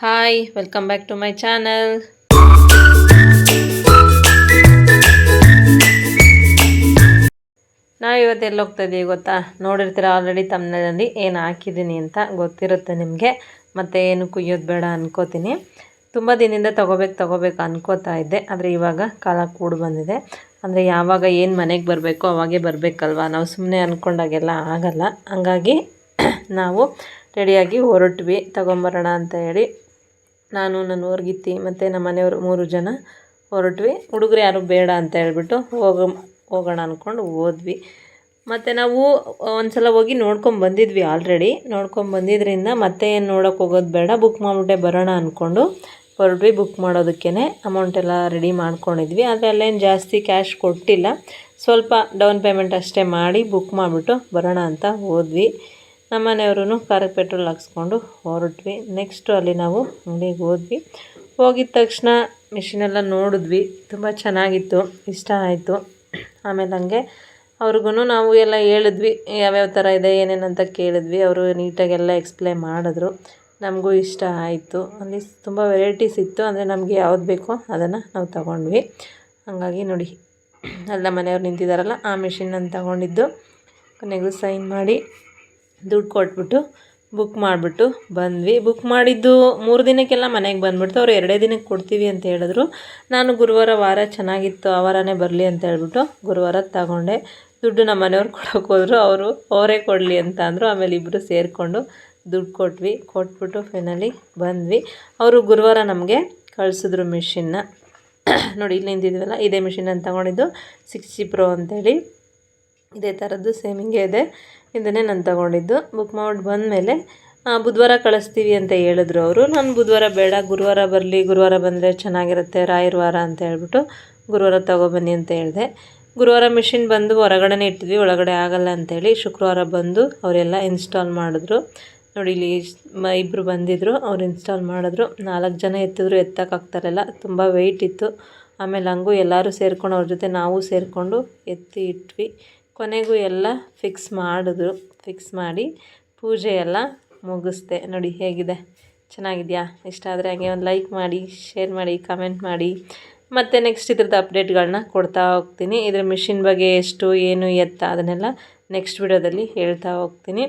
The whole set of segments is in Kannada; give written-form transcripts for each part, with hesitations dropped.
Hi welcome back to my channel. ನಾವು ಇವತ್ತು ಎಲ್ಲಿ ಹೋಗ್ತಾ ಇದ್ದೀವಿ ಗೊತ್ತಾ? ನೋಡಿರ್ತೀರ ಆಲ್ರೆಡಿ ತಮ್ಮನೇಲಿ ಏನು ಹಾಕಿದ್ದೀನಿ ಅಂತ ಗೊತ್ತಿರುತ್ತೆ ನಿಮಗೆ. ಮತ್ತು ಏನು ಕುಯ್ಯೋದು ಬೇಡ ಅನ್ಕೋತೀನಿ. ತುಂಬ ದಿನದಿಂದ ತೊಗೋಬೇಕು ಅನ್ಕೋತಾ ಇದ್ದೆ. ಆದರೆ ಇವಾಗ ಕಾಲ ಕೂಡು ಬಂದಿದೆ. ಅಂದರೆ ಯಾವಾಗ ಏನು ಮನೆಗೆ ಬರಬೇಕು ಅವಾಗೇ ಬರಬೇಕಲ್ವ. ನಾವು ಸುಮ್ಮನೆ ಅಂದ್ಕೊಂಡಾಗೆಲ್ಲ ಆಗಲ್ಲ. ಹಂಗಾಗಿ ನಾವು ರೆಡಿಯಾಗಿ ಹೊರಟ್ವಿ ತೊಗೊಂಬರೋಣ ಅಂತ ಹೇಳಿ. ನಾನು ನನ್ನ ಊರ್ಗಿತ್ತಿ ಮತ್ತು ನಮ್ಮ ಮನೆಯವರು 3 ಜನ ಹೊರಟ್ವಿ. ಹುಡುಗರು ಯಾರು ಬೇಡ ಅಂತ ಹೇಳ್ಬಿಟ್ಟು ಹೋಗೋಣ ಅಂದ್ಕೊಂಡು ಹೋದ್ವಿ. ಮತ್ತು ನಾವು ಒಂದು ಸಲ ಹೋಗಿ ಬಂದಿದ್ವಿ ಆಲ್ರೆಡಿ. ಬಂದಿದ್ದರಿಂದ ಮತ್ತೆ ಏನು ನೋಡೋಕೆ ಹೋಗೋದು ಬೇಡ, ಬುಕ್ ಮಾಡಿಬಿಟ್ಟೆ ಬರೋಣ ಅಂದ್ಕೊಂಡು ಹೊರಟ್ವಿ. ಬುಕ್ ಮಾಡೋದಕ್ಕೇ ಅಮೌಂಟೆಲ್ಲ ರೆಡಿ ಮಾಡ್ಕೊಂಡಿದ್ವಿ. ಆದರೆ ಅಲ್ಲೇನು ಜಾಸ್ತಿ ಕ್ಯಾಶ್ ಕೊಟ್ಟಿಲ್ಲ, ಸ್ವಲ್ಪ ಡೌನ್ ಪೇಮೆಂಟ್ ಅಷ್ಟೇ ಮಾಡಿ ಬುಕ್ ಮಾಡಿಬಿಟ್ಟು ಬರೋಣ ಅಂತ ಹೋದ್ವಿ. ನಮ್ಮ ಮನೆಯವರು ಕಾರಿಗೆ ಪೆಟ್ರೋಲ್ ಹಾಕ್ಸ್ಕೊಂಡು ಹೊರಟ್ವಿ. ನೆಕ್ಸ್ಟು ಅಲ್ಲಿ ನಾವು ಅಂಗಡಿಗೆ ಹೋದ್ವಿ. ಹೋಗಿದ ತಕ್ಷಣ ಮಿಷಿನೆಲ್ಲ ನೋಡಿದ್ವಿ. ತುಂಬ ಚೆನ್ನಾಗಿತ್ತು, ಇಷ್ಟ ಆಯಿತು. ಆಮೇಲೆ ಹಂಗೆ ಅವ್ರಿಗೂ ನಾವು ಎಲ್ಲ ಹೇಳಿದ್ವಿ, ಯಾವ್ಯಾವ ಥರ ಇದೆ ಏನೇನಂತ ಕೇಳಿದ್ವಿ. ಅವರು ನೀಟಾಗೆಲ್ಲ ಎಕ್ಸ್ಪ್ಲೇನ್ ಮಾಡಿದ್ರು. ನಮಗೂ ಇಷ್ಟ ಆಯಿತು. ಅಲ್ಲಿ ತುಂಬ ವೆರೈಟೀಸ್ ಇತ್ತು. ಅಂದರೆ ನಮಗೆ ಯಾವ್ದು ಬೇಕೋ ಅದನ್ನು ನಾವು ತಗೊಂಡ್ವಿ. ಹಾಗಾಗಿ ನೋಡಿ, ಎಲ್ಲ ಮನೆಯವ್ರು ನಿಂತಿದ್ದಾರಲ್ಲ, ಆ ಮಿಷಿನನ್ನು ತಗೊಂಡಿದ್ದು. ಕೊನೆಗೂ ಸೈನ್ ಮಾಡಿ ದುಡ್ಡು ಕೊಟ್ಬಿಟ್ಟು ಬುಕ್ ಮಾಡಿಬಿಟ್ಟು ಬಂದ್ವಿ. ಬುಕ್ ಮಾಡಿದ್ದು 3 ದಿನಕ್ಕೆಲ್ಲ ಮನೆಗೆ ಬಂದುಬಿಡ್ತು. ಅವ್ರು 2 ದಿನಕ್ಕೆ ಕೊಡ್ತೀವಿ ಅಂತ ಹೇಳಿದ್ರು. ನಾನು ಗುರುವಾರ ವಾರ ಚೆನ್ನಾಗಿತ್ತು, ಆ ವಾರನೇ ಬರಲಿ ಅಂತ ಹೇಳ್ಬಿಟ್ಟು ಗುರುವಾರ ತಗೊಂಡೆ. ದುಡ್ಡು ನಮ್ಮ ಮನೆಯವ್ರು ಕೊಡೋಕೆ ಹೋದರು. ಅವರೇ ಕೊಡಲಿ ಅಂತ ಅಂದರು. ಆಮೇಲೆ ಇಬ್ಬರು ಸೇರಿಕೊಂಡು ದುಡ್ಡು ಕೊಟ್ಬಿಟ್ಟು ಫೈನಲಿ ಬಂದ್ವಿ. ಅವರು ಗುರುವಾರ ನಮಗೆ ಕಳಿಸಿದ್ರು ಮಿಷಿನ್ನ. ನೋಡಿ, ಇಲ್ಲಿ ನಿಂತಿದ್ವಲ್ಲ, ಇದೇ ಮಿಷಿನನ್ನು ತಗೊಂಡಿದ್ದು 60 Pro ಅಂತೇಳಿ. ಇದೇ ಥರದ್ದು ಸೇಮ್ ಹಿಂಗೆ ಇದೆ. ಇದನ್ನೇ ನಾನು ತಗೊಂಡಿದ್ದು. ಬುಕ್ ಮಾಡಿ ಬಂದಮೇಲೆ ಬುಧವಾರ ಕಳಿಸ್ತೀವಿ ಅಂತ ಹೇಳಿದ್ರು ಅವರು. ನಾನು ಬುಧವಾರ ಬೇಡ, ಗುರುವಾರ ಬರಲಿ, ಗುರುವಾರ ಬಂದರೆ ಚೆನ್ನಾಗಿರುತ್ತೆ, ರಾಯರ ವಾರ ಅಂತ ಹೇಳ್ಬಿಟ್ಟು ಗುರುವಾರ ತೊಗೊಬನ್ನಿ ಅಂತ ಹೇಳಿದೆ. ಗುರುವಾರ ಮಿಷಿನ್ ಬಂದು ಹೊರಗಡೆನೇ ಇಟ್ಟಿದ್ವಿ, ಒಳಗಡೆ ಆಗಲ್ಲ ಅಂಥೇಳಿ. ಶುಕ್ರವಾರ ಬಂದು ಅವರೆಲ್ಲ ಇನ್ಸ್ಟಾಲ್ ಮಾಡಿದ್ರು. ನೋಡಿ, ಇಲ್ಲಿ ಇಬ್ಬರು ಬಂದಿದ್ದರು, ಅವ್ರು ಇನ್ಸ್ಟಾಲ್ ಮಾಡಿದ್ರು. 4 ಜನ ಎತ್ತಿದ್ರು, ಎತ್ತಕ್ಕಾಗ್ತಾರಲ್ಲ, ತುಂಬ ವೆಯ್ಟ್ ಇತ್ತು. ಆಮೇಲೆ ಹಂಗೂ ಎಲ್ಲರೂ ಸೇರ್ಕೊಂಡು ಅವ್ರ ಜೊತೆ ನಾವು ಸೇರಿಕೊಂಡು ಎತ್ತಿ ಇಟ್ವಿ. ಕೊನೆಗೂ ಎಲ್ಲ ಫಿಕ್ಸ್ ಮಾಡಿ ಪೂಜೆ ಎಲ್ಲ ಮುಗಿಸ್ದೆ. ನೋಡಿ ಹೇಗಿದೆ, ಚೆನ್ನಾಗಿದೆಯಾ? ಇಷ್ಟ ಆದರೆ ಹಾಗೆ ಒಂದು ಲೈಕ್ ಮಾಡಿ, ಶೇರ್ ಮಾಡಿ, ಕಮೆಂಟ್ ಮಾಡಿ. ಮತ್ತು ನೆಕ್ಸ್ಟ್ ಇದ್ರದ್ದು ಅಪ್ಡೇಟ್ಗಳನ್ನ ಕೊಡ್ತಾ ಹೋಗ್ತೀನಿ. ಇದ್ರ ಮಿಷಿನ್ ಬಗ್ಗೆ ಎಷ್ಟು ಏನು ಎತ್ತ ಅದನ್ನೆಲ್ಲ ನೆಕ್ಸ್ಟ್ ವಿಡಿಯೋದಲ್ಲಿ ಹೇಳ್ತಾ ಹೋಗ್ತೀನಿ.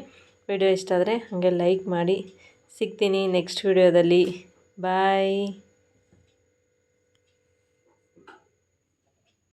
ವಿಡಿಯೋ ಇಷ್ಟ ಆದರೆ ಹಾಗೆ ಲೈಕ್ ಮಾಡಿ. ಸಿಗ್ತೀನಿ ನೆಕ್ಸ್ಟ್ ವಿಡಿಯೋದಲ್ಲಿ. ಬಾಯ್.